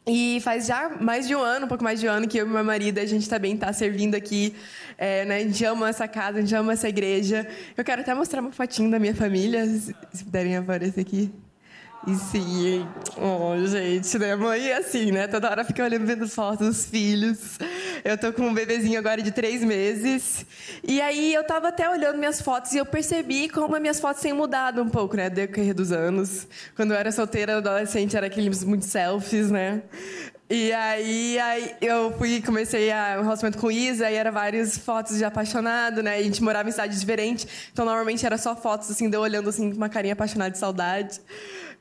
E faz já mais de um ano, um pouco mais de um ano, que eu e meu marido, a gente também está servindo aqui. Né? A gente ama essa casa, a gente ama essa igreja. Eu quero até mostrar uma fotinho da minha família, se puderem aparecer aqui. E sim, oh, gente, né? Mãe é assim, né? Toda hora fica olhando, vendo fotos dos filhos. Eu tô com um bebezinho agora de 3 meses. E aí eu tava até olhando minhas fotos e eu percebi como as minhas fotos têm mudado um pouco, né? Decorrer dos anos. Quando eu era solteira, adolescente, era aqueles muitos selfies, né? E aí eu comecei um relacionamento com Isa, e era várias fotos de apaixonado, né? A gente morava em cidades diferentes, então normalmente era só fotos, assim, de eu olhando, assim, com uma carinha apaixonada de saudade,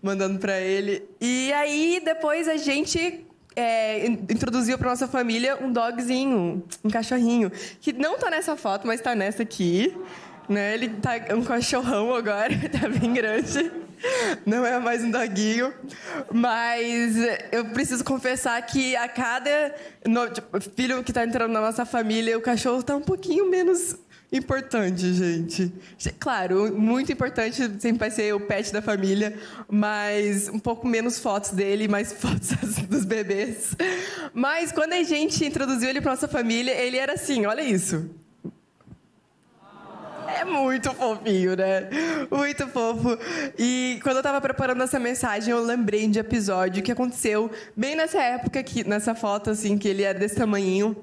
mandando pra ele. E aí, depois a gente introduziu pra nossa família um dogzinho, um cachorrinho, que não tá nessa foto, mas tá nessa aqui, né? Ele tá um cachorrão agora, tá bem grande. Não é mais um doguinho, mas eu preciso confessar que a cada filho que está entrando na nossa família, o cachorro está um pouquinho menos importante, gente. Claro, muito importante, sempre vai ser o pet da família, mas um pouco menos fotos dele, mais fotos dos bebês. Mas quando a gente introduziu ele para nossa família, ele era assim, olha isso. É muito fofinho, né? Muito fofo. E quando eu tava preparando essa mensagem, eu lembrei de um episódio que aconteceu bem nessa época, nessa foto, assim, que ele era desse tamanhinho.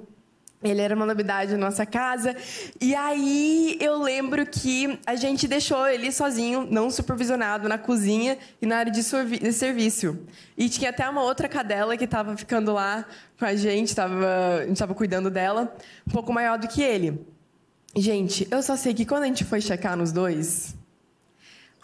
Ele era uma novidade na nossa casa. E aí eu lembro que a gente deixou ele sozinho, não supervisionado, na cozinha e na área de serviço. E tinha até uma outra cadela que estava ficando lá com a gente estava cuidando dela, um pouco maior do que ele. Gente, eu só sei que quando a gente foi checar nos dois,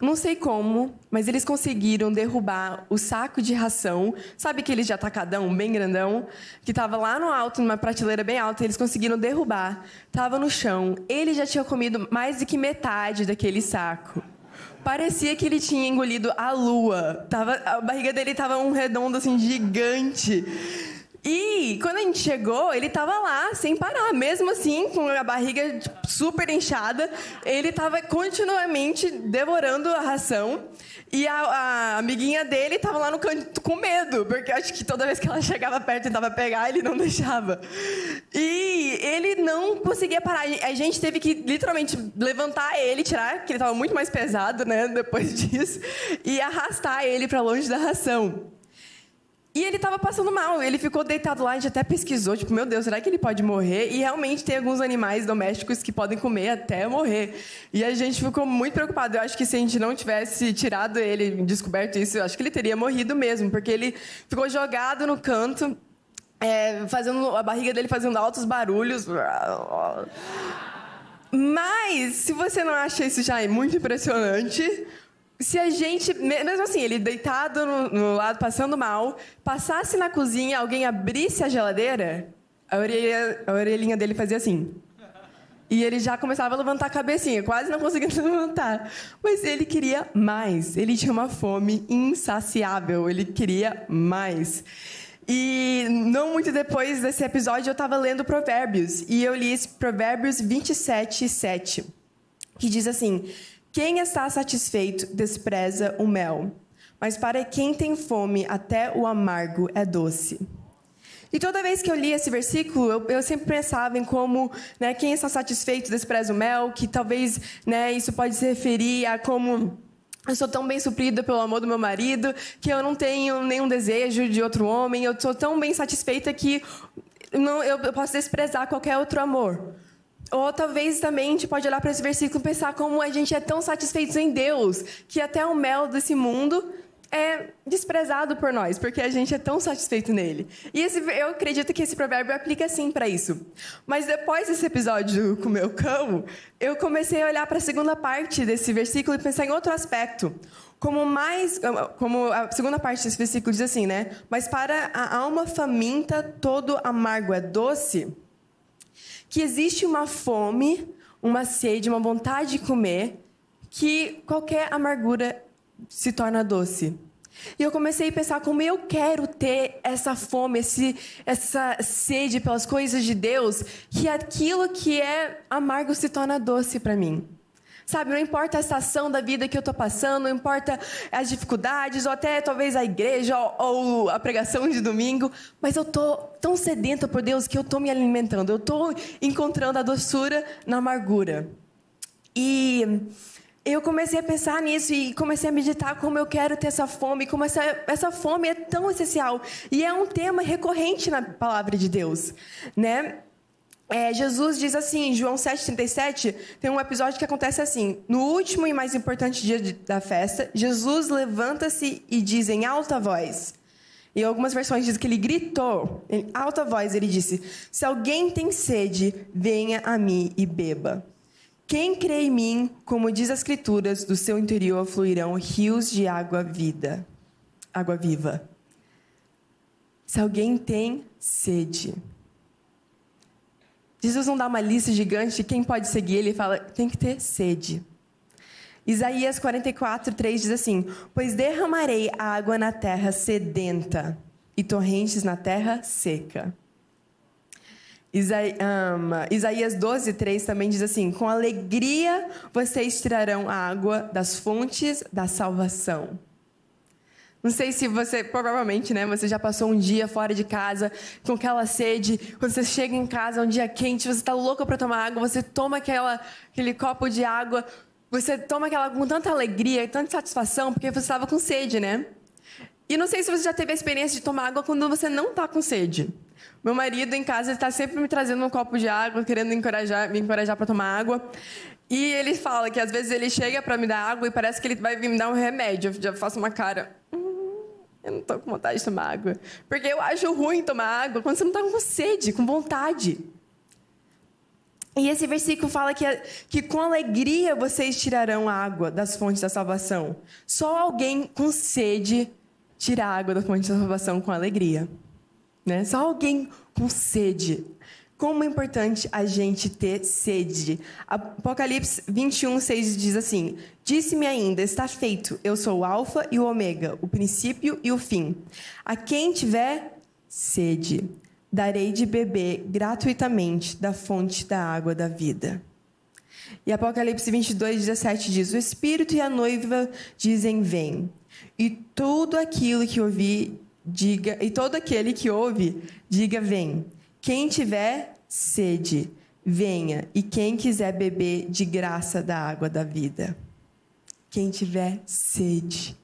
não sei como, mas eles conseguiram derrubar o saco de ração. Sabe aquele de atacadão, bem grandão? Que estava lá no alto, numa prateleira bem alta, eles conseguiram derrubar. Estava no chão. Ele já tinha comido mais do que metade daquele saco. Parecia que ele tinha engolido a lua. A barriga dele estava um redondo, assim, gigante. E quando a gente chegou, ele estava lá, sem parar. Mesmo assim, com a barriga super inchada, ele estava continuamente devorando a ração. E a amiguinha dele estava lá no canto com medo, porque acho que toda vez que ela chegava perto e tentava pegar, ele não deixava. E ele não conseguia parar. A gente teve que, literalmente, levantar ele, tirar, porque ele estava muito mais pesado, né, depois disso, e arrastar ele para longe da ração. E ele estava passando mal, ele ficou deitado lá, a gente até pesquisou, tipo, meu Deus, será que ele pode morrer? E realmente tem alguns animais domésticos que podem comer até morrer. E a gente ficou muito preocupado. Eu acho que se a gente não tivesse tirado ele, descoberto isso, eu acho que ele teria morrido mesmo, porque ele ficou jogado no canto, fazendo a barriga dele fazendo altos barulhos. Mas, se você não acha isso já muito impressionante, se a gente, mesmo assim, ele deitado no lado, passando mal, passasse na cozinha, alguém abrisse a geladeira, a orelhinha dele fazia assim. E ele já começava a levantar a cabecinha, quase não conseguia levantar. Mas ele queria mais. Ele tinha uma fome insaciável. Ele queria mais. E não muito depois desse episódio, eu estava lendo Provérbios. E eu li esse Provérbios 27:7, que diz assim: quem está satisfeito despreza o mel, mas para quem tem fome até o amargo é doce. E toda vez que eu li esse versículo, eu sempre pensava em como, né, quem está satisfeito despreza o mel, que talvez, né, isso pode se referir a como eu sou tão bem suprida pelo amor do meu marido, que eu não tenho nenhum desejo de outro homem, eu sou tão bem satisfeita que eu posso desprezar qualquer outro amor. Ou talvez também a gente pode olhar para esse versículo e pensar como a gente é tão satisfeito em Deus, que até o mel desse mundo é desprezado por nós, porque a gente é tão satisfeito nele. E eu acredito que esse provérbio aplica sim para isso. Mas depois desse episódio com o meu cão, eu comecei a olhar para a segunda parte desse versículo e pensar em outro aspecto. Como a segunda parte desse versículo diz assim, né? Mas para a alma faminta todo amargo é doce. Que existe uma fome, uma sede, uma vontade de comer, que qualquer amargura se torna doce. E eu comecei a pensar como eu quero ter essa fome, essa sede pelas coisas de Deus, que aquilo que é amargo se torna doce para mim. Sabe, não importa a estação da vida que eu estou passando, não importa as dificuldades, ou até talvez a igreja ou a pregação de domingo, mas eu estou tão sedenta por Deus que eu estou me alimentando, eu estou encontrando a doçura na amargura. E eu comecei a pensar nisso e comecei a meditar como eu quero ter essa fome, como essa fome é tão essencial. E é um tema recorrente na palavra de Deus, né? Jesus diz assim, em João 7,37, tem um episódio que acontece assim: no último e mais importante dia da festa, Jesus levanta-se e diz em alta voz, e algumas versões dizem que ele gritou, em alta voz ele disse: se alguém tem sede, venha a mim e beba. Quem crê em mim, como diz as Escrituras, do seu interior fluirão rios de água viva. Se alguém tem sede. Jesus não dá uma lista gigante de quem pode seguir, ele fala, tem que ter sede. Isaías 44:3 diz assim: pois derramarei água na terra sedenta e torrentes na terra seca. Isaías 12:3 também diz assim: com alegria vocês tirarão a água das fontes da salvação. Não sei se você, provavelmente, né, você já passou um dia fora de casa com aquela sede. Quando você chega em casa, um dia quente, você está louca para tomar água, você toma aquele copo de água, você toma aquela com tanta alegria e tanta satisfação, porque você estava com sede, né? E não sei se você já teve a experiência de tomar água quando você não está com sede. Meu marido em casa está sempre me trazendo um copo de água, querendo me encorajar para tomar água. E ele fala que às vezes ele chega para me dar água e parece que ele vai vir me dar um remédio. Eu já faço uma cara, eu não estou com vontade de tomar água. Porque eu acho ruim tomar água quando você não está com sede, com vontade. E esse versículo fala que com alegria vocês tirarão a água das fontes da salvação. Só alguém com sede tira a água da fonte da salvação com alegria. Né? Só alguém com sede. Como é importante a gente ter sede. Apocalipse 21:6 diz assim: disse-me ainda, está feito, eu sou o alfa e o ômega, o princípio e o fim. A quem tiver sede, darei de beber gratuitamente da fonte da água da vida. E Apocalipse 22:17 diz: o Espírito e a noiva dizem, vem. E todo aquele que ouve, diga, vem. Quem tiver sede, venha. E quem quiser beber de graça da água da vida. Quem tiver sede.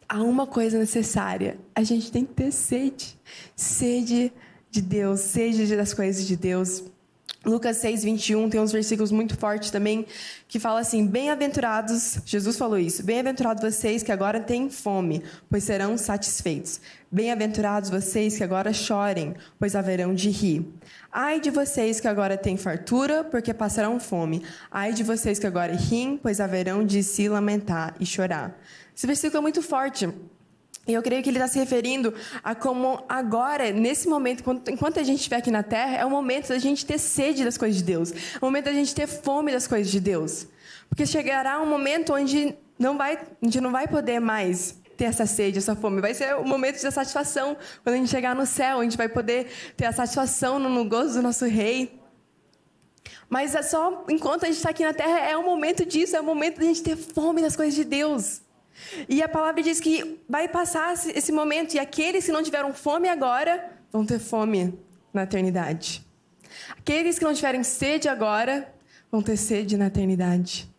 Há uma coisa necessária. A gente tem que ter sede. Sede de Deus, sede das coisas de Deus. Lucas 6:21 tem uns versículos muito fortes também, que fala assim: bem-aventurados, Jesus falou isso, bem-aventurados vocês que agora têm fome, pois serão satisfeitos. Bem-aventurados vocês que agora chorem, pois haverão de rir. Ai de vocês que agora têm fartura, porque passarão fome. Ai de vocês que agora riem, pois haverão de se lamentar e chorar. Esse versículo é muito forte. E eu creio que ele está se referindo a como agora, nesse momento, enquanto a gente estiver aqui na Terra, é o momento da gente ter sede das coisas de Deus. É o momento da gente ter fome das coisas de Deus. Porque chegará um momento onde a gente não vai poder mais ter essa sede, essa fome. Vai ser o momento da satisfação. Quando a gente chegar no céu, a gente vai poder ter a satisfação no gozo do nosso Rei. Mas é só enquanto a gente está aqui na Terra, é o momento disso. É o momento da gente ter fome das coisas de Deus. E a palavra diz que vai passar esse momento, e aqueles que não tiveram fome agora, vão ter fome na eternidade. Aqueles que não tiverem sede agora, vão ter sede na eternidade.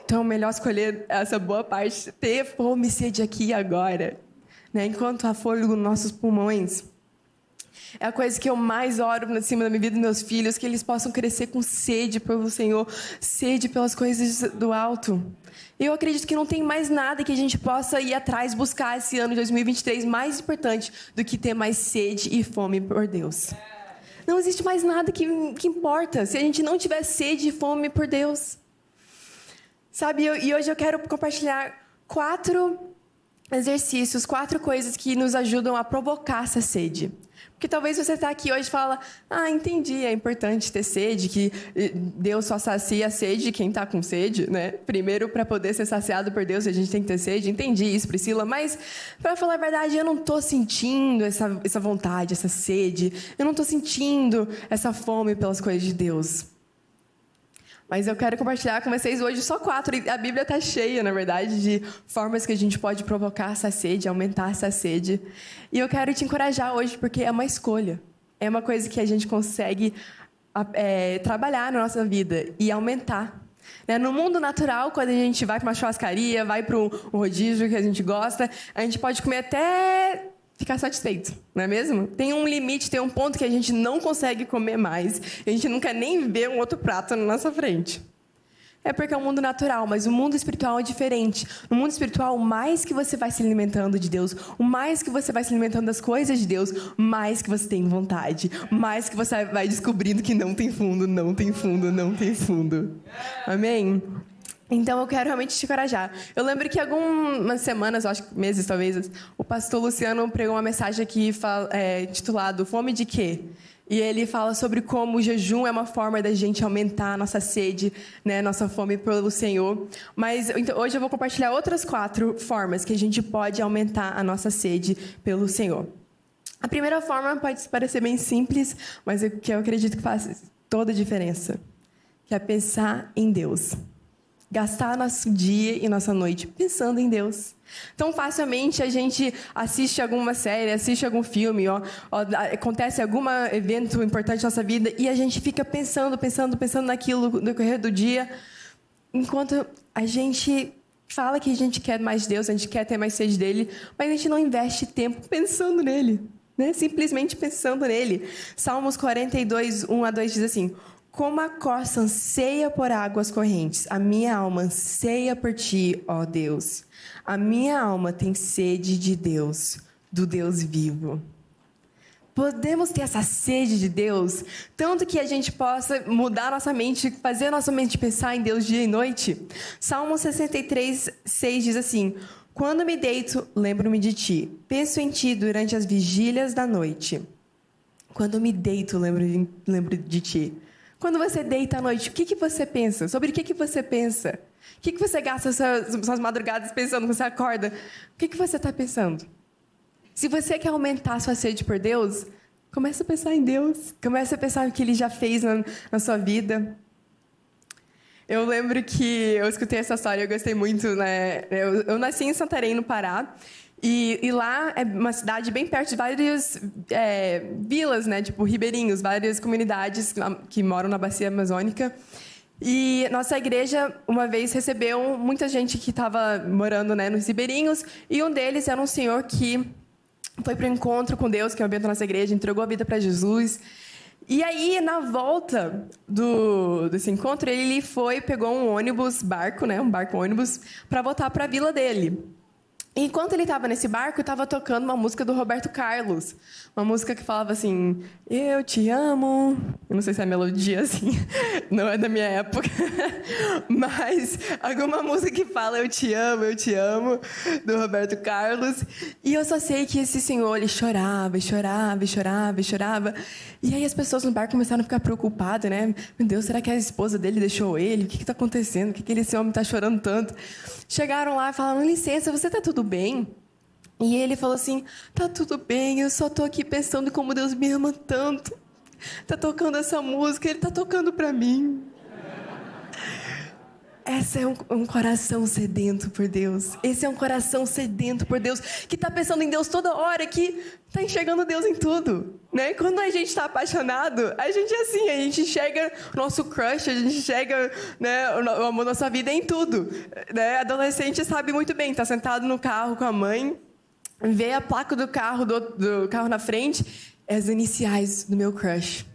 Então é melhor escolher essa boa parte, ter fome e sede aqui e agora, né? Enquanto há fôlego nos nossos pulmões. É a coisa que eu mais oro em cima da minha vida dos meus filhos, que eles possam crescer com sede pelo Senhor, sede pelas coisas do alto. Eu acredito que não tem mais nada que a gente possa ir atrás, buscar esse ano de 2023 mais importante do que ter mais sede e fome por Deus. Não existe mais nada que importa se a gente não tiver sede e fome por Deus. Sabe, e hoje eu quero compartilhar 4 exercícios, 4 coisas que nos ajudam a provocar essa sede. Porque talvez você está aqui hoje e fala, entendi, é importante ter sede, que Deus só sacia a sede de quem está com sede, né? Primeiro, para poder ser saciado por Deus, a gente tem que ter sede. Entendi isso, Priscila, mas, para falar a verdade, eu não estou sentindo essa vontade, essa sede. Eu não estou sentindo essa fome pelas coisas de Deus. Mas eu quero compartilhar com vocês hoje só 4. E a Bíblia está cheia, na verdade, de formas que a gente pode provocar essa sede, aumentar essa sede. E eu quero te encorajar hoje, porque é uma escolha. É uma coisa que a gente consegue trabalhar na nossa vida e aumentar. No mundo natural, quando a gente vai para uma churrascaria, vai para um rodízio que a gente gosta, a gente pode comer até ficar satisfeito, não é mesmo? Tem um limite, tem um ponto que a gente não consegue comer mais. A gente não quer nem ver um outro prato na nossa frente. É porque é um mundo natural, mas o mundo espiritual é diferente. No mundo espiritual, o mais que você vai se alimentando de Deus, o mais que você vai se alimentando das coisas de Deus, mais que você tem vontade, mais que você vai descobrindo que não tem fundo, não tem fundo, não tem fundo. Amém? Então, eu quero realmente te encorajar. Eu lembro que algumas semanas, acho que meses talvez, o pastor Luciano pregou uma mensagem aqui titulado Fome de quê? E ele fala sobre como o jejum é uma forma da gente aumentar a nossa sede, né, nossa fome pelo Senhor. Mas então, hoje eu vou compartilhar outras 4 formas que a gente pode aumentar a nossa sede pelo Senhor. A primeira forma pode parecer bem simples, mas que eu acredito que faz toda a diferença, que é pensar em Deus. Gastar nosso dia e nossa noite pensando em Deus. Tão facilmente a gente assiste alguma série, assiste algum filme, acontece algum evento importante na nossa vida e a gente fica pensando naquilo no decorrer do dia, enquanto a gente fala que a gente quer mais Deus, a gente quer ter mais sede dele, mas a gente não investe tempo pensando nele, né? Simplesmente pensando nele. Salmos 42, 1-2 diz assim: como a corça anseia por águas correntes, a minha alma anseia por ti, ó Deus. A minha alma tem sede de Deus, do Deus vivo. Podemos ter essa sede de Deus, tanto que a gente possa mudar nossa mente, fazer nossa mente pensar em Deus dia e noite. Salmo 63, 6 diz assim: quando me deito, lembro-me de ti. Penso em ti durante as vigílias da noite. Quando me deito, lembro de ti. Quando você deita à noite, o que você pensa? Sobre o que você pensa? O que você gasta suas madrugadas pensando quando você acorda? O que você está pensando? Se você quer aumentar a sua sede por Deus, comece a pensar em Deus. Comece a pensar no que Ele já fez na sua vida. Eu lembro que eu escutei essa história, eu gostei muito, né? Eu nasci em Santarém, no Pará. E lá é uma cidade bem perto de várias vilas, né? Tipo ribeirinhos, várias comunidades que moram na bacia amazônica. E nossa igreja, uma vez, recebeu muita gente que estava morando, né, nos ribeirinhos. E um deles era um senhor que foi para o encontro com Deus, que é o evento da nossa igreja, entregou a vida para Jesus. E aí, na volta desse encontro, ele pegou um ônibus-barco, né? Um barco-ônibus, para voltar para a vila dele. Enquanto ele estava nesse barco, estava tocando uma música do Roberto Carlos. Uma música que falava assim: eu te amo. Eu não sei se é a melodia assim, não é da minha época. Mas alguma música que fala eu te amo, do Roberto Carlos. E eu só sei que esse senhor, ele chorava, chorava, chorava, chorava. E aí as pessoas no barco começaram a ficar preocupadas, né? Meu Deus, será que a esposa dele deixou ele? O que está acontecendo? Por que esse homem está chorando tanto? Chegaram lá e falaram: licença, você está tudo bem? E ele falou assim: tá tudo bem, eu só tô aqui pensando em como Deus me ama tanto. Tá tocando essa música, Ele tá tocando para mim. Esse é um coração sedento por Deus. Esse é um coração sedento por Deus, que está pensando em Deus toda hora, que está enxergando Deus em tudo, né? Quando a gente está apaixonado, a gente é assim, a gente enxerga nosso crush, a gente enxerga, né, o amor da nossa vida em tudo, né? Adolescente sabe muito bem, está sentado no carro com a mãe, vê a placa do carro na frente, é as iniciais do meu crush.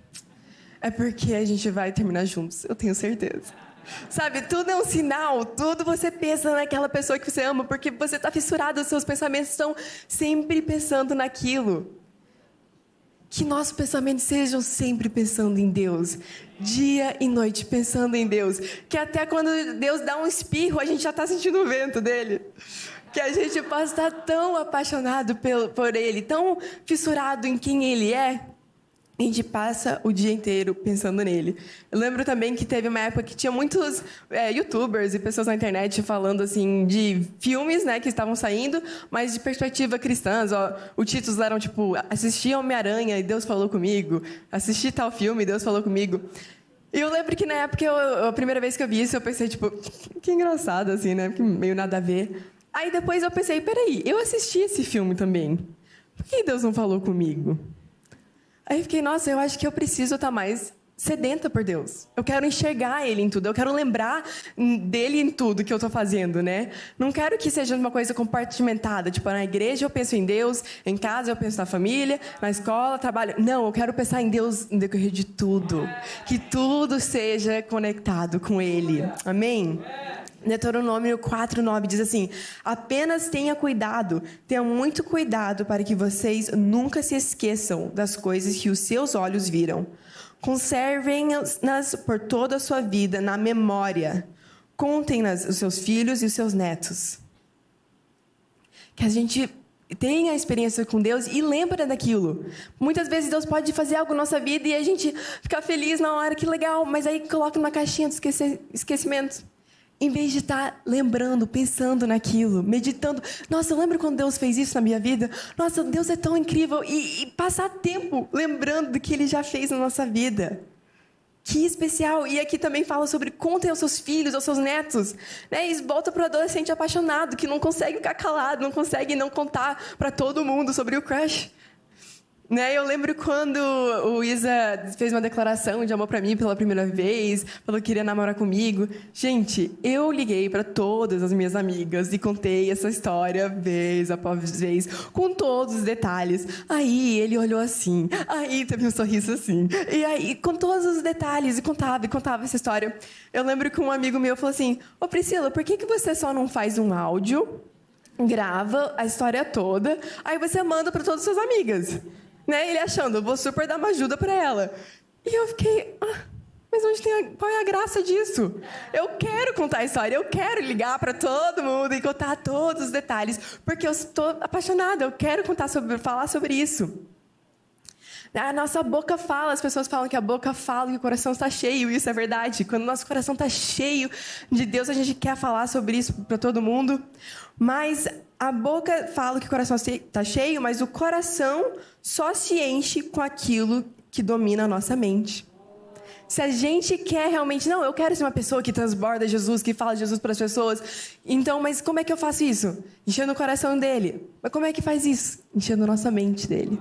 É porque a gente vai terminar juntos, eu tenho certeza. Sabe, tudo é um sinal, tudo você pensa naquela pessoa que você ama, porque você está fissurado, os seus pensamentos estão sempre pensando naquilo. Que nossos pensamentos sejam sempre pensando em Deus, dia e noite pensando em Deus. Que até quando Deus dá um espirro, a gente já está sentindo o vento dele. Que a gente possa estar tão apaixonado por Ele, tão fissurado em quem Ele é, a gente passa o dia inteiro pensando nele. Eu lembro também que teve uma época que tinha muitos youtubers e pessoas na internet falando assim de filmes, né, que estavam saindo, mas de perspectiva cristãs. Os títulos eram tipo: assisti Homem-Aranha e Deus falou comigo, assisti tal filme e Deus falou comigo. E eu lembro que na época, a primeira vez que eu vi isso, eu pensei, tipo, que engraçado, assim, né? Que meio nada a ver. Aí depois eu pensei, peraí, eu assisti esse filme também. Por que Deus não falou comigo? Aí eu fiquei, nossa, eu acho que eu preciso estar mais sedenta por Deus. Eu quero enxergar Ele em tudo. Eu quero lembrar dele em tudo que eu estou fazendo, né? Não quero que seja uma coisa compartimentada. Tipo, na igreja eu penso em Deus, em casa eu penso na família, na escola, trabalho. Não, eu quero pensar em Deus no decorrer de tudo. Que tudo seja conectado com Ele. Amém? Deuteronômio 4:9 diz assim: apenas tenha cuidado, tenha muito cuidado para que vocês nunca se esqueçam das coisas que os seus olhos viram. Conservem-nas por toda a sua vida na memória. Contem-nas aos seus filhos e os seus netos. Que a gente tenha a experiência com Deus e lembra daquilo. Muitas vezes Deus pode fazer algo na nossa vida e a gente fica feliz na hora, que legal, mas aí coloca numa caixinha de esquecimento. Em vez de estar lembrando, pensando naquilo, meditando. Nossa, eu lembro quando Deus fez isso na minha vida? Nossa, Deus é tão incrível. E passar tempo lembrando do que Ele já fez na nossa vida. Que especial. E aqui também fala sobre contem aos seus filhos, aos seus netos. Né? E volta para o adolescente apaixonado, que não consegue ficar calado, não consegue não contar para todo mundo sobre o crush. Né? Eu lembro quando o Isa fez uma declaração de amor pra mim pela primeira vez, falou que queria namorar comigo. Gente, eu liguei para todas as minhas amigas e contei essa história vez após vez, com todos os detalhes. Aí ele olhou assim, aí teve um sorriso assim, e aí com todos os detalhes, e contava essa história. Eu lembro que um amigo meu falou assim: ô Priscila, por que você só não faz um áudio, grava a história toda, aí você manda para todas as suas amigas? Né? Ele achando, eu vou super dar uma ajuda para ela. E eu fiquei, mas qual é a graça disso? Eu quero contar a história, eu quero ligar para todo mundo e contar todos os detalhes, porque eu estou apaixonada, eu quero falar sobre isso. A nossa boca fala, as pessoas falam que a boca fala e o coração está cheio, e isso é verdade. Quando o nosso coração está cheio de Deus, a gente quer falar sobre isso para todo mundo. Mas a boca fala que o coração está cheio, mas o coração só se enche com aquilo que domina a nossa mente. Se a gente quer realmente, não, eu quero ser uma pessoa que transborda Jesus, que fala de Jesus para as pessoas. Então, mas como é que eu faço isso? Enchendo o coração dele. Mas como é que faz isso? Enchendo a nossa mente dele.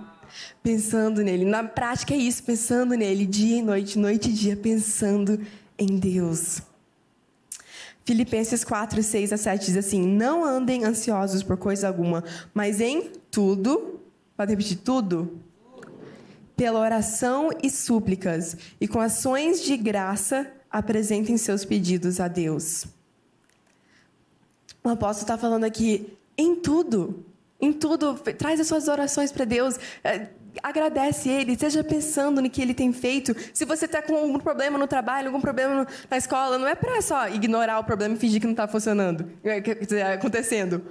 Pensando nele. Na prática é isso, pensando nele, dia e noite e dia, pensando em Deus. Filipenses 4:6-7 diz assim: não andem ansiosos por coisa alguma, mas em tudo, pode repetir, tudo? Pela oração e súplicas, e com ações de graça, apresentem seus pedidos a Deus. O apóstolo está falando aqui, em tudo, traz as suas orações para Deus, agradece Ele, esteja pensando no que Ele tem feito. Se você está com algum problema no trabalho, algum problema na escola, não é para só ignorar o problema e fingir que não está funcionando, acontecendo.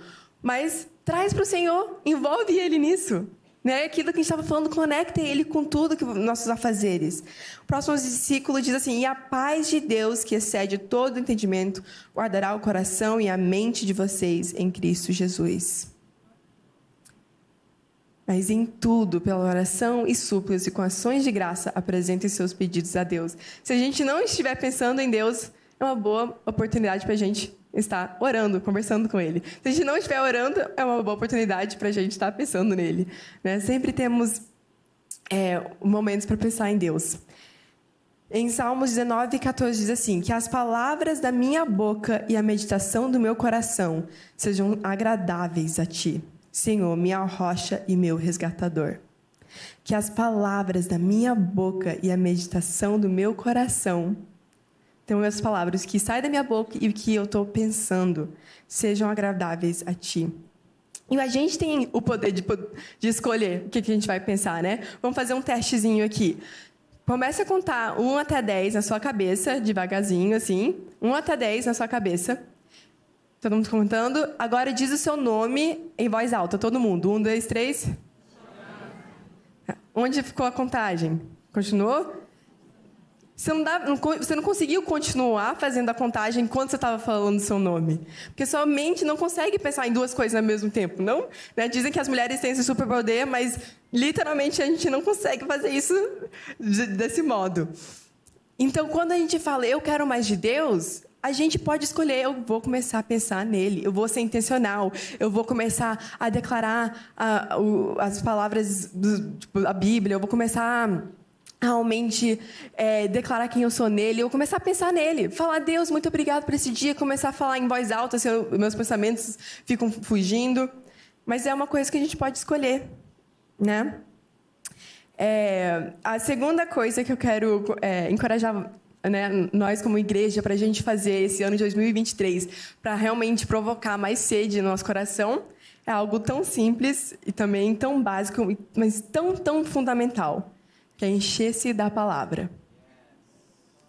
Mas traz para o Senhor, envolve Ele nisso. Né? Aquilo que a gente estava falando, conecta Ele com tudo que nossos afazeres. O próximo versículo diz assim: e a paz de Deus, que excede todo entendimento, guardará o coração e a mente de vocês em Cristo Jesus. Mas em tudo, pela oração e súplicas e com ações de graça, apresentem seus pedidos a Deus. Se a gente não estiver pensando em Deus, é uma boa oportunidade para a gente estar orando, conversando com Ele. Se a gente não estiver orando, é uma boa oportunidade para a gente estar pensando nele. Né? Sempre temos momentos para pensar em Deus. Em Salmos 19:14 diz assim: que as palavras da minha boca e a meditação do meu coração sejam agradáveis a Ti, Senhor, minha rocha e meu resgatador. Que as palavras da minha boca e a meditação do meu coração, então as palavras que saem da minha boca e que eu estou pensando, sejam agradáveis a Ti. E a gente tem o poder de escolher o que a gente vai pensar, né? Vamos fazer um testezinho aqui. Comece a contar 1 até 10 na sua cabeça, devagarzinho, assim. 1 até 10 na sua cabeça. Todo mundo contando. Agora diz o seu nome em voz alta, todo mundo. 1, 2, 3. Onde ficou a contagem? Continuou? Você não conseguiu continuar fazendo a contagem enquanto você estava falando o seu nome. Porque sua mente não consegue pensar em duas coisas ao mesmo tempo, não? Né? Dizem que as mulheres têm esse superpoder, mas literalmente a gente não consegue fazer isso desse modo. Então, quando a gente fala, eu quero mais de Deus, a gente pode escolher, eu vou começar a pensar nele, eu vou ser intencional, eu vou começar a declarar as palavras da Bíblia, eu vou começar a realmente declarar quem eu sou nele, eu vou começar a pensar nele, falar, Deus, muito obrigado por esse dia, começar a falar em voz alta, se meus pensamentos ficam fugindo, mas é uma coisa que a gente pode escolher, né? A segunda coisa que eu quero encorajar, né, nós como igreja, para a gente fazer esse ano de 2023, para realmente provocar mais sede no nosso coração, é algo tão simples e também tão básico, mas tão fundamental, que é encher-se da palavra.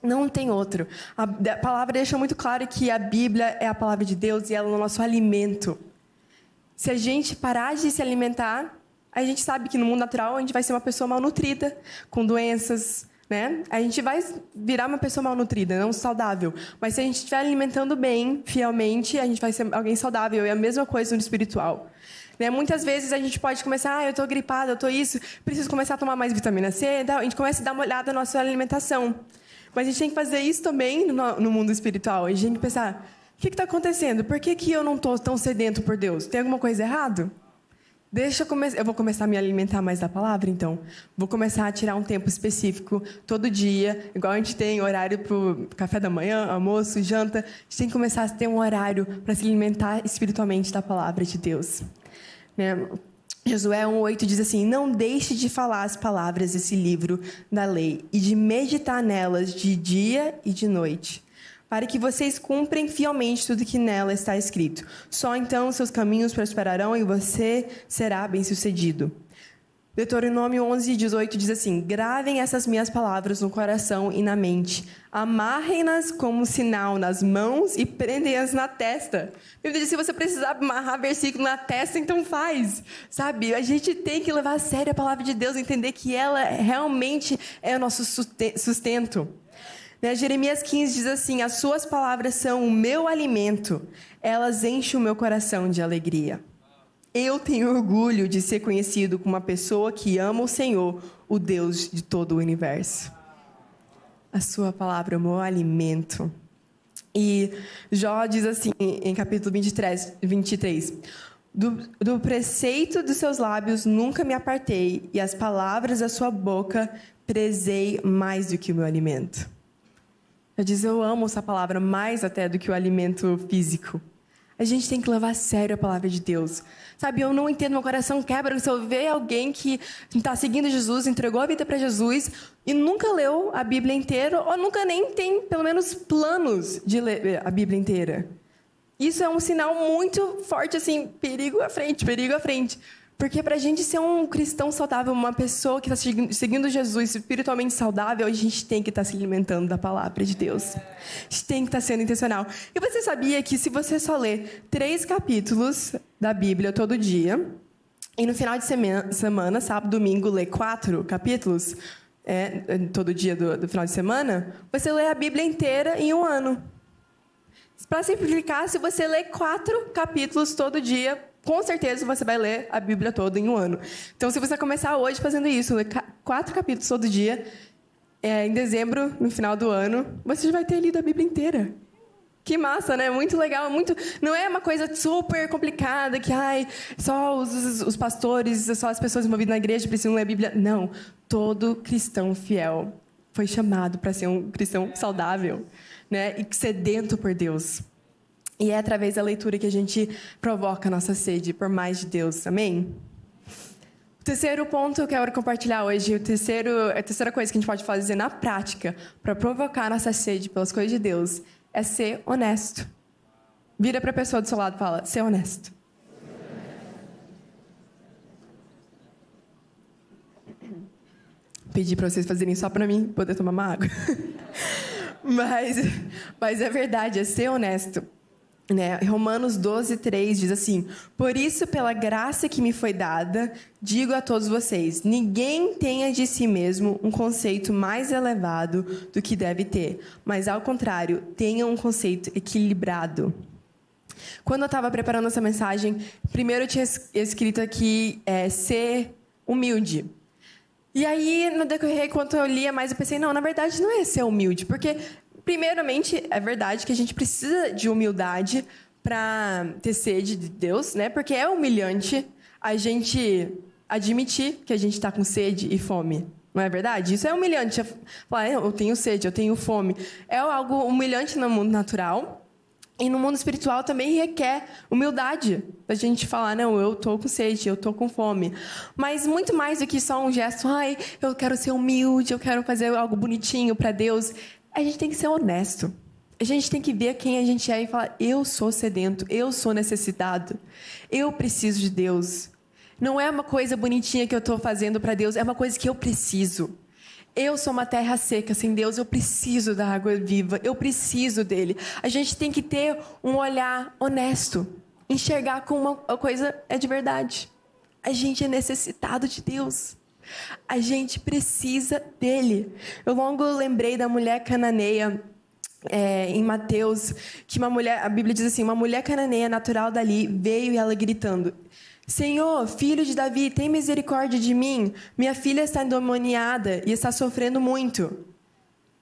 Não tem outro. A palavra deixa muito claro que a Bíblia é a palavra de Deus e ela é o nosso alimento. Se a gente parar de se alimentar, a gente sabe que no mundo natural a gente vai ser uma pessoa malnutrida, com doenças, né? A gente vai virar uma pessoa malnutrida, não saudável. Mas se a gente estiver alimentando bem, fielmente, a gente vai ser alguém saudável. É a mesma coisa no espiritual. Né? Muitas vezes a gente pode começar, eu estou gripada, eu estou isso, preciso começar a tomar mais vitamina C. A gente começa a dar uma olhada na nossa alimentação. Mas a gente tem que fazer isso também no mundo espiritual. A gente tem que pensar, o que está acontecendo? Por que eu não estou tão sedento por Deus? Tem alguma coisa errada? Eu vou começar a me alimentar mais da palavra, então. Vou começar a tirar um tempo específico, todo dia. Igual a gente tem horário para o café da manhã, almoço, janta. A gente tem que começar a ter um horário para se alimentar espiritualmente da palavra de Deus. Né? Josué 1:8 diz assim, não deixe de falar as palavras desse livro da lei e de meditar nelas de dia e de noite, para que vocês cumprem fielmente tudo que nela está escrito. Só então seus caminhos prosperarão e você será bem-sucedido. Deuteronômio 11:18 diz assim, gravem essas minhas palavras no coração e na mente. Amarrem-nas como sinal nas mãos e prendem-as na testa. Eu digo, se você precisar amarrar versículo na testa, então faz. Sabe? A gente tem que levar a sério a palavra de Deus, entender que ela realmente é o nosso sustento. Jeremias 15 diz assim, as suas palavras são o meu alimento, elas enchem o meu coração de alegria. Eu tenho orgulho de ser conhecido como uma pessoa que ama o Senhor, o Deus de todo o universo. A sua palavra é o meu alimento. E Jó diz assim, em capítulo 23, do preceito dos seus lábios nunca me apartei, e as palavras da sua boca prezei mais do que o meu alimento. Eu amo essa palavra mais até do que o alimento físico. A gente tem que levar a sério a palavra de Deus. Sabe, eu não entendo, meu coração quebra se eu ver alguém que está seguindo Jesus, entregou a vida para Jesus e nunca leu a Bíblia inteira ou nunca nem tem, pelo menos, planos de ler a Bíblia inteira. Isso é um sinal muito forte, assim, perigo à frente, perigo à frente. Porque para a gente ser um cristão saudável, uma pessoa que está seguindo Jesus, espiritualmente saudável, a gente tem que estar se alimentando da palavra de Deus. A gente tem que estar sendo intencional. E você sabia que se você só ler 3 capítulos da Bíblia todo dia, e no final de semana, sábado, domingo, ler 4 capítulos, todo dia do final de semana, você lê a Bíblia inteira em um ano. Para simplificar, se você ler 4 capítulos todo dia, com certeza você vai ler a Bíblia toda em um ano. Então, se você começar hoje fazendo isso, ler 4 capítulos todo dia, em dezembro, no final do ano, você já vai ter lido a Bíblia inteira. Que massa, né? Muito legal. Não é uma coisa super complicada que só os pastores, só as pessoas envolvidas na igreja precisam ler a Bíblia. Não. Todo cristão fiel foi chamado para ser um cristão saudável, né? E sedento por Deus. E é através da leitura que a gente provoca a nossa sede por mais de Deus. Amém? O terceiro ponto que eu quero compartilhar hoje, a terceira coisa que a gente pode fazer na prática para provocar a nossa sede pelas coisas de Deus é ser honesto. Vira para a pessoa do seu lado e fala, ser honesto. Pedi para vocês fazerem só para mim poder tomar uma água. Mas é verdade, é ser honesto. Né? Romanos 12:3 diz assim, por isso, pela graça que me foi dada, digo a todos vocês, ninguém tenha de si mesmo um conceito mais elevado do que deve ter, mas, ao contrário, tenha um conceito equilibrado. Quando eu estava preparando essa mensagem, primeiro eu tinha escrito aqui, ser humilde. E aí, no decorrer, enquanto eu lia mais, eu pensei, não, na verdade não é ser humilde. Porque, primeiramente, é verdade que a gente precisa de humildade para ter sede de Deus, né? Porque é humilhante a gente admitir que a gente está com sede e fome. Não é verdade? Isso é humilhante. Falar, eu tenho sede, eu tenho fome. É algo humilhante no mundo natural. E no mundo espiritual também requer humildade. A gente falar, não, eu estou com sede, eu estou com fome. Mas muito mais do que só um gesto, ai, eu quero ser humilde, eu quero fazer algo bonitinho para Deus. A gente tem que ser honesto. A gente tem que ver quem a gente é e falar, eu sou sedento, eu sou necessitado, eu preciso de Deus. Não é uma coisa bonitinha que eu estou fazendo para Deus, é uma coisa que eu preciso. Eu sou uma terra seca, sem Deus, eu preciso da água viva, eu preciso dele. A gente tem que ter um olhar honesto, enxergar como uma coisa é de verdade. A gente é necessitado de Deus. A gente precisa dele. Eu logo lembrei da mulher cananeia, em Mateus, que uma mulher, a Bíblia diz assim, uma mulher cananeia natural dali veio e ela gritando, Senhor, filho de Davi, tem misericórdia de mim. Minha filha está endemoniada e está sofrendo muito.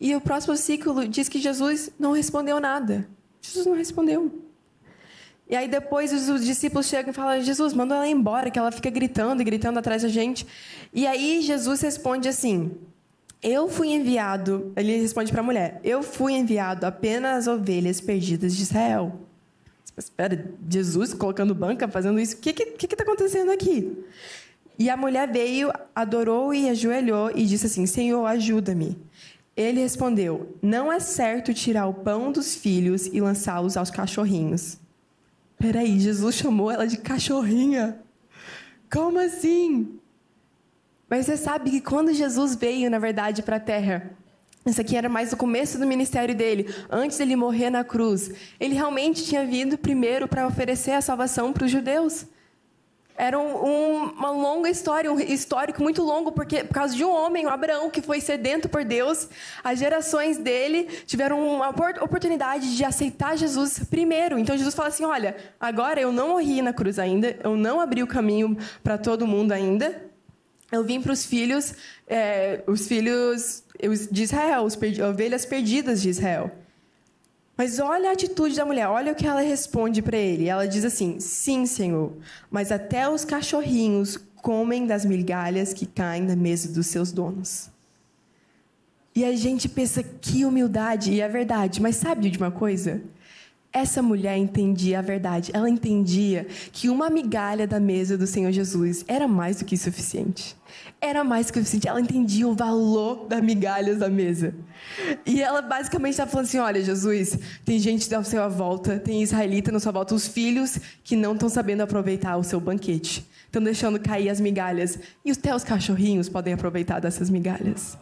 E o próximo versículo diz que Jesus não respondeu nada. Jesus não respondeu. E aí depois os discípulos chegam e falam, Jesus, manda ela embora, que ela fica gritando e gritando atrás da gente. E aí Jesus responde assim, eu fui enviado, ele responde para a mulher, eu fui enviado apenas às ovelhas perdidas de Israel. Espera, Jesus colocando banca, fazendo isso? O que está acontecendo aqui? E a mulher veio, adorou e ajoelhou e disse assim, Senhor, ajuda-me. Ele respondeu, não é certo tirar o pão dos filhos e lançá-los aos cachorrinhos. Peraí, Jesus chamou ela de cachorrinha? Como assim? Mas você sabe que quando Jesus veio, na verdade, para a Terra, isso aqui era mais o começo do ministério dele, antes dele morrer na cruz. Ele realmente tinha vindo primeiro para oferecer a salvação para os judeus. Era uma longa história, um histórico muito longo, porque por causa de um homem, o Abraão, que foi sedento por Deus, as gerações dele tiveram uma oportunidade de aceitar Jesus primeiro. Então Jesus fala assim, olha, agora eu não morri na cruz ainda, eu não abri o caminho para todo mundo ainda, eu vim para os filhos de Israel, as ovelhas perdidas de Israel. Mas olha a atitude da mulher, olha o que ela responde para ele. Ela diz assim, sim, Senhor, mas até os cachorrinhos comem das migalhas que caem da mesa dos seus donos. E a gente pensa, que humildade, e é verdade. Mas sabe de uma coisa? Essa mulher entendia a verdade. Ela entendia que uma migalha da mesa do Senhor Jesus era mais do que suficiente. Era mais do que suficiente. Ela entendia o valor das migalhas da mesa. E ela basicamente estava falando assim, olha, Jesus, tem gente ao seu volta, tem israelita na sua volta, os filhos que não estão sabendo aproveitar o seu banquete. Estão deixando cair as migalhas. E até os cachorrinhos podem aproveitar dessas migalhas.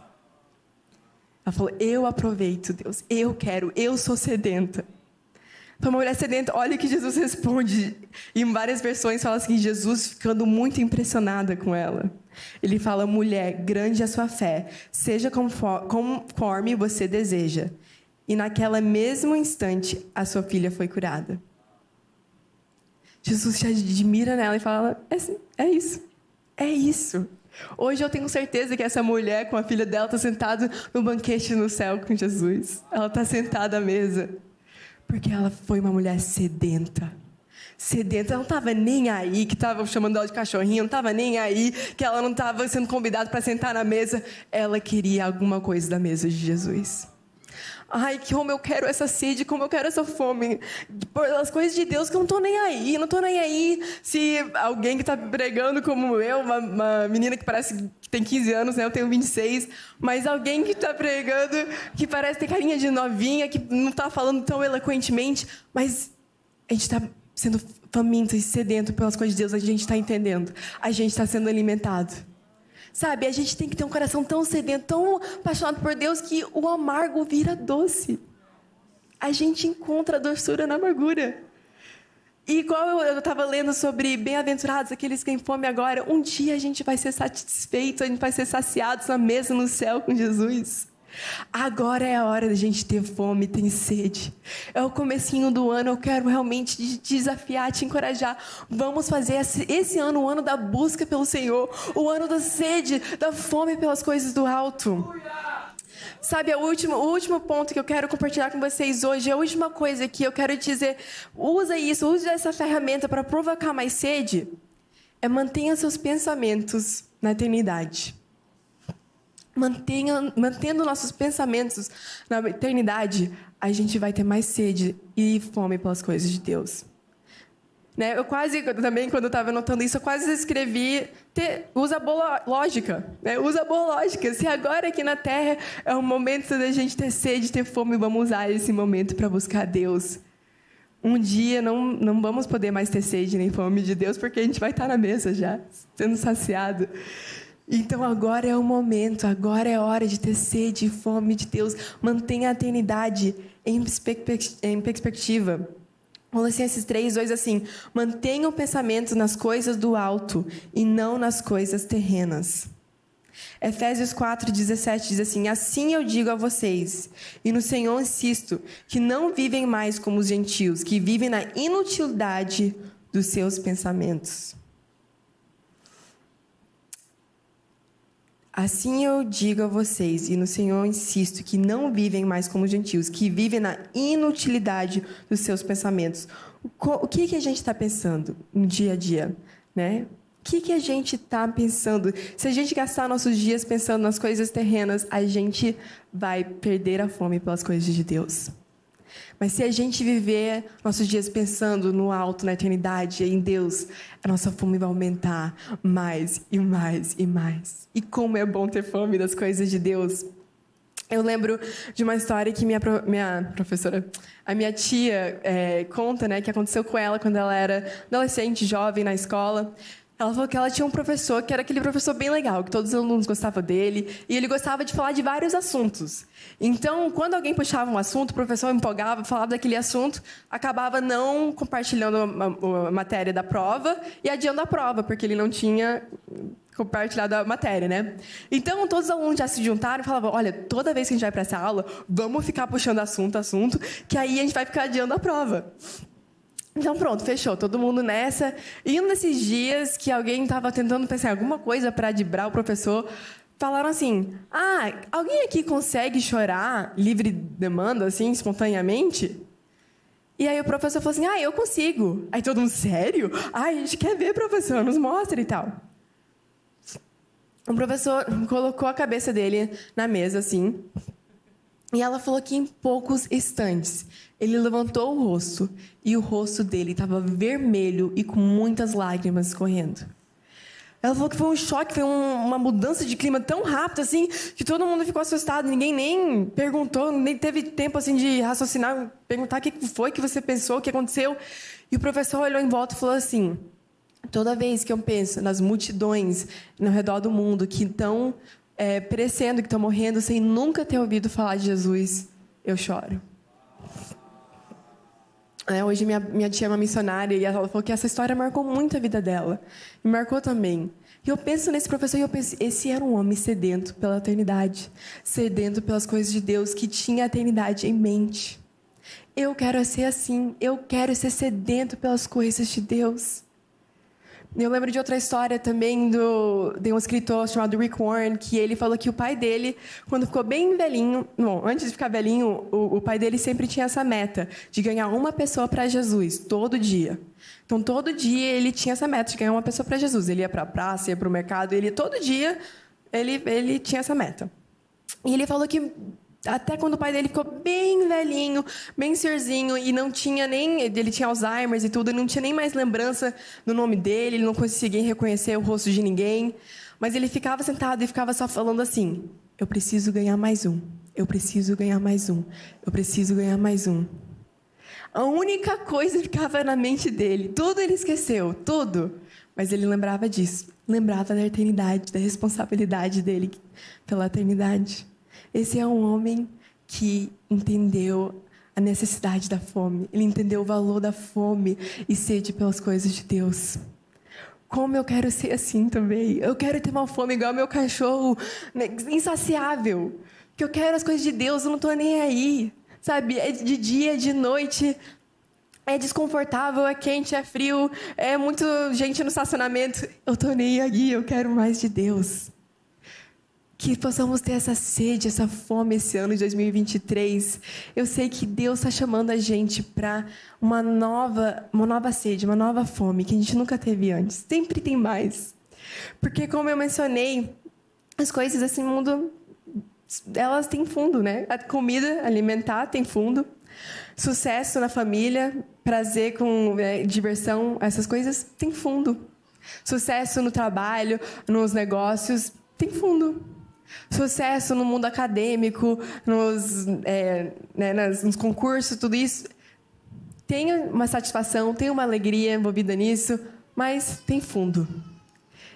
Ela falou, eu aproveito, Deus. Eu quero, eu sou sedenta. Então, uma mulher sedenta, olha o que Jesus responde. Em várias versões fala assim, Jesus ficando muito impressionada com ela. Ele fala, mulher, grande é a sua fé, seja conforme você deseja. E naquele mesmo instante, a sua filha foi curada. Jesus se admira nela e fala, é isso, é isso. Hoje eu tenho certeza que essa mulher com a filha dela está sentada no banquete no céu com Jesus. Ela está sentada à mesa. Porque ela foi uma mulher sedenta. Sedenta, ela não estava nem aí que estavam chamando ela de cachorrinha, não estava nem aí que ela não estava sendo convidada para sentar na mesa. Ela queria alguma coisa da mesa de Jesus. Ai, como eu quero essa sede, como eu quero essa fome. Pelas coisas de Deus que eu não estou nem aí. Não estou nem aí se alguém que está pregando como eu, uma menina que parece que tem 15 anos, né? Eu tenho 26. Mas alguém que está pregando, que parece ter carinha de novinha, que não está falando tão eloquentemente. Mas a gente está sendo faminto e sedento pelas coisas de Deus. A gente está entendendo. A gente está sendo alimentado. Sabe, a gente tem que ter um coração tão sedento, tão apaixonado por Deus, que o amargo vira doce. A gente encontra a doçura na amargura. E igual eu estava lendo sobre bem-aventurados, aqueles que têm fome agora, um dia a gente vai ser satisfeito, a gente vai ser saciados na mesa no céu com Jesus. Agora é a hora da gente ter fome, ter sede. É o comecinho do ano, eu quero realmente te desafiar, te encorajar. Vamos fazer esse ano o ano da busca pelo Senhor, o ano da sede, da fome pelas coisas do alto. Sabe, o último ponto que eu quero compartilhar com vocês hoje, a última coisa que eu quero dizer, use essa ferramenta para provocar mais sede, é mantenha seus pensamentos na eternidade. Mantendo nossos pensamentos na eternidade, a gente vai ter mais sede e fome pelas coisas de Deus. Né? Eu também, quando eu estava anotando isso, eu quase escrevi, usa boa lógica. Né? Usa boa lógica. Se agora aqui na Terra é o momento da gente ter sede, ter fome, vamos usar esse momento para buscar Deus. Um dia não vamos poder mais ter sede nem fome de Deus, porque a gente vai estar na mesa já, sendo saciado. Então agora é o momento, agora é hora de ter sede e fome de Deus. Mantenha a eternidade em perspectiva. Colossenses 3, 2, assim: mantenha o pensamento nas coisas do alto e não nas coisas terrenas. Efésios 4, 17 diz assim: assim eu digo a vocês, e no Senhor insisto, que não vivem mais como os gentios, que vivem na inutilidade dos seus pensamentos. Assim eu digo a vocês, e no Senhor insisto, que não vivem mais como gentios, que vivem na inutilidade dos seus pensamentos. O que a gente está pensando no dia a dia, né? O que a gente está pensando? Se a gente gastar nossos dias pensando nas coisas terrenas, a gente vai perder a fome pelas coisas de Deus. Mas se a gente viver nossos dias pensando no alto, na eternidade, em Deus, a nossa fome vai aumentar mais e mais e mais. E como é bom ter fome das coisas de Deus. Eu lembro de uma história que minha professora, a minha tia, conta, né, que aconteceu com ela quando ela era adolescente, jovem, na escola. Ela falou que ela tinha um professor que era aquele professor bem legal, que todos os alunos gostavam dele, e ele gostava de falar de vários assuntos. Então, quando alguém puxava um assunto, o professor empolgava, falava daquele assunto, acabava não compartilhando a matéria da prova e adiando a prova, porque ele não tinha compartilhado a matéria, né? Então, todos os alunos já se juntaram e falavam: olha, toda vez que a gente vai para essa aula, vamos ficar puxando assunto, que aí a gente vai ficar adiando a prova. Então, pronto, fechou. Todo mundo nessa. E um desses dias que alguém estava tentando pensar em alguma coisa para driblar o professor, falaram assim: alguém aqui consegue chorar livre demanda, assim, espontaneamente? E aí o professor falou assim: eu consigo. Aí todo mundo: sério? A gente quer ver, professor, nos mostra e tal. O professor colocou a cabeça dele na mesa, assim, e ela falou que em poucos instantes ele levantou o rosto e o rosto dele estava vermelho e com muitas lágrimas escorrendo. Ela falou que foi um choque, foi uma mudança de clima tão rápido assim que todo mundo ficou assustado. Ninguém nem perguntou, nem teve tempo assim de raciocinar, perguntar o que foi que você pensou, o que aconteceu. E o professor olhou em volta e falou assim: toda vez que eu penso nas multidões ao redor do mundo que estão perecendo, que estão morrendo sem nunca ter ouvido falar de Jesus, eu choro. Hoje minha tia é uma missionária e ela falou que essa história marcou muito a vida dela. Me marcou também. E eu penso nesse professor e eu penso: esse era um homem sedento pela eternidade, sedento pelas coisas de Deus, que tinha a eternidade em mente. Eu quero ser assim. Eu quero ser sedento pelas coisas de Deus. Eu lembro de outra história também de um escritor chamado Rick Warren, que ele falou que o pai dele, quando ficou bem velhinho, antes de ficar velhinho, o pai dele sempre tinha essa meta de ganhar uma pessoa para Jesus, todo dia. Então, todo dia ele tinha essa meta de ganhar uma pessoa para Jesus. Ele ia para a praça, ia para o mercado, todo dia ele tinha essa meta. E ele falou que até quando o pai dele ficou bem velhinho, bem senhorzinho, e não tinha nem... Ele tinha Alzheimer e tudo, e não tinha nem mais lembrança do nome dele, ele não conseguia reconhecer o rosto de ninguém. Mas ele ficava sentado e ficava só falando assim: eu preciso ganhar mais um, eu preciso ganhar mais um, eu preciso ganhar mais um. A única coisa que ficava na mente dele, tudo ele esqueceu, tudo. Mas ele lembrava disso, lembrava da eternidade, da responsabilidade dele pela eternidade. Esse é um homem que entendeu a necessidade da fome. Ele entendeu o valor da fome e sede pelas coisas de Deus. Como eu quero ser assim também. Eu quero ter uma fome igual ao meu cachorro, né, insaciável. Que eu quero as coisas de Deus, eu não tô nem aí. Sabe? É de dia, de noite. É desconfortável, é quente, é frio. É muito gente no estacionamento. Eu tô nem aí, eu quero mais de Deus. Que possamos ter essa sede, essa fome esse ano de 2023. Eu sei que Deus está chamando a gente para uma nova sede, uma nova fome que a gente nunca teve antes. Sempre tem mais. Porque, como eu mencionei, as coisas desse mundo, elas têm fundo, né? A comida, alimentar, tem fundo. Sucesso na família, prazer com diversão, essas coisas têm fundo. Sucesso no trabalho, nos negócios, tem fundo. Sucesso no mundo acadêmico, nos concursos, tudo isso. Tem uma satisfação, tem uma alegria envolvida nisso, mas tem fundo.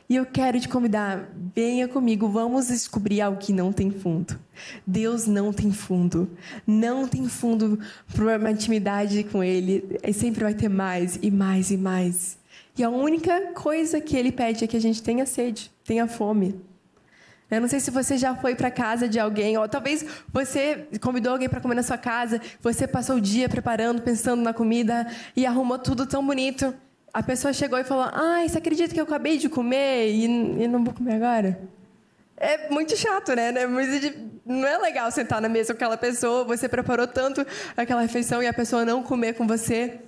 E eu quero te convidar, venha comigo, vamos descobrir algo que não tem fundo. Deus não tem fundo. Não tem fundo para uma intimidade com Ele. Ele sempre vai ter mais e mais e mais. E a única coisa que Ele pede é que a gente tenha sede, tenha fome. Eu não sei se você já foi para casa de alguém, ou talvez você convidou alguém para comer na sua casa, você passou o dia preparando, pensando na comida e arrumou tudo tão bonito. A pessoa chegou e falou: "Ai, você acredita que eu acabei de comer e não vou comer agora?" É muito chato, né? Não é legal sentar na mesa com aquela pessoa, você preparou tanto aquela refeição e a pessoa não comer com você.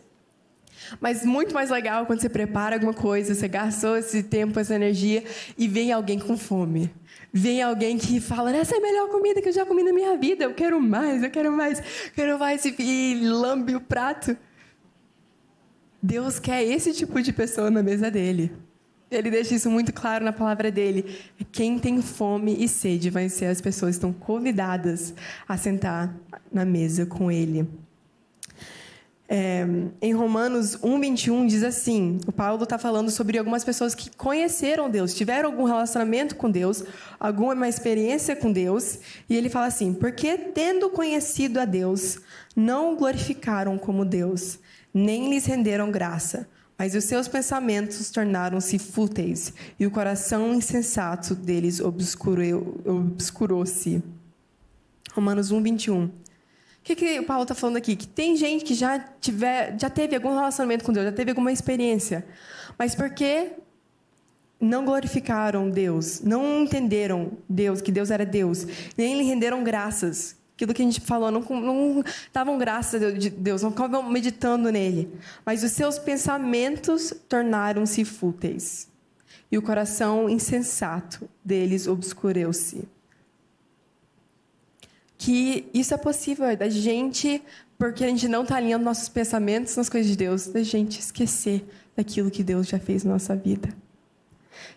Mas muito mais legal quando você prepara alguma coisa, você gastou esse tempo, essa energia e vem alguém com fome. Vem alguém que fala: "Essa é a melhor comida que eu já comi na minha vida, eu quero mais, eu quero mais, quero mais", e lambe o prato. Deus quer esse tipo de pessoa na mesa dele. Ele deixa isso muito claro na palavra dele. Quem tem fome e sede vai ser as pessoas que estão convidadas a sentar na mesa com ele. Em Romanos 1:21 diz assim, o Paulo está falando sobre algumas pessoas que conheceram Deus, tiveram algum relacionamento com Deus, alguma experiência com Deus, e ele fala assim: "Porque tendo conhecido a Deus, não o glorificaram como Deus, nem lhes renderam graça, mas os seus pensamentos tornaram-se fúteis, e o coração insensato deles obscurou-se." Romanos 1:21. O que o Paulo está falando aqui? Que tem gente que já teve algum relacionamento com Deus, já teve alguma experiência, mas porque não glorificaram Deus, não entenderam Deus, que Deus era Deus, nem lhe renderam graças. Aquilo que a gente falou, não davam graças a Deus, não ficavam meditando nele. Mas os seus pensamentos tornaram-se fúteis, e o coração insensato deles obscureceu-se. Que isso é possível da gente, porque a gente não está alinhando nossos pensamentos nas coisas de Deus, da gente esquecer daquilo que Deus já fez na nossa vida.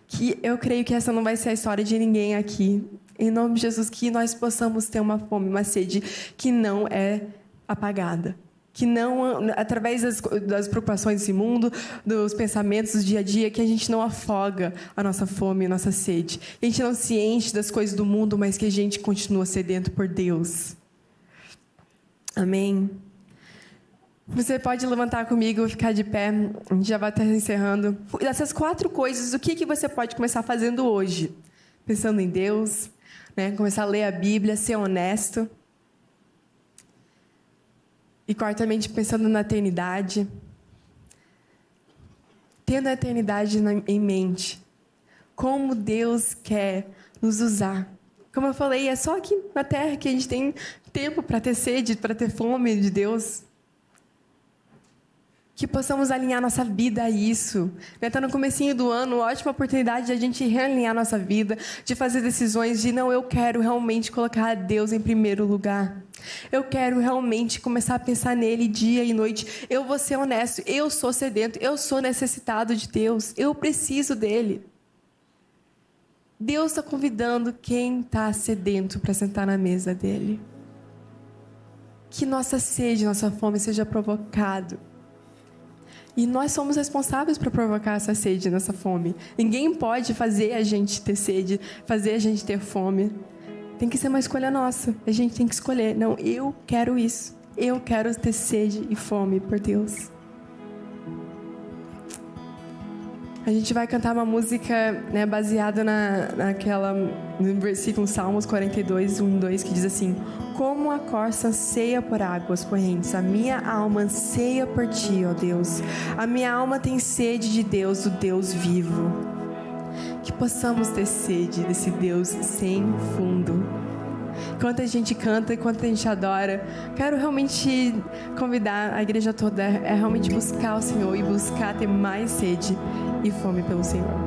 Que eu creio que essa não vai ser a história de ninguém aqui. Em nome de Jesus, que nós possamos ter uma fome, uma sede que não é apagada. Que não, através das preocupações desse mundo, dos pensamentos do dia a dia, que a gente não afoga a nossa fome, a nossa sede. Que a gente não se enche das coisas do mundo, mas que a gente continua sedento por Deus. Amém? Você pode levantar comigo, ficar de pé, a gente já vai estar encerrando. Dessas 4 coisas, o que você pode começar fazendo hoje? Pensando em Deus, né? Começar a ler a Bíblia, ser honesto. E quartamente, pensando na eternidade. Tendo a eternidade em mente. Como Deus quer nos usar. Como eu falei, é só aqui na Terra que a gente tem tempo para ter sede, para ter fome de Deus. Que possamos alinhar nossa vida a isso. Está no comecinho do ano, ótima oportunidade de a gente realinhar nossa vida, de fazer decisões de: não, eu quero realmente colocar Deus em primeiro lugar. Eu quero realmente começar a pensar nele dia e noite. Eu vou ser honesto, eu sou sedento, eu sou necessitado de Deus, eu preciso dele. Deus está convidando quem está sedento para sentar na mesa dele. Que nossa sede, nossa fome seja provocado. E nós somos responsáveis por provocar essa sede, essa fome. Ninguém pode fazer a gente ter sede, fazer a gente ter fome. Tem que ser uma escolha nossa. A gente tem que escolher. Não, eu quero isso. Eu quero ter sede e fome por Deus. A gente vai cantar uma música, né, baseada no versículo Salmos 42, 1 e 2, que diz assim: como a corça anseia por águas correntes, a minha alma anseia por ti, ó Deus. A minha alma tem sede de Deus, do Deus vivo. Que possamos ter sede desse Deus sem fundo. Enquanto a gente canta, enquanto a gente adora, quero realmente convidar a igreja toda a realmente buscar o Senhor e buscar ter mais sede e fome pelo Senhor.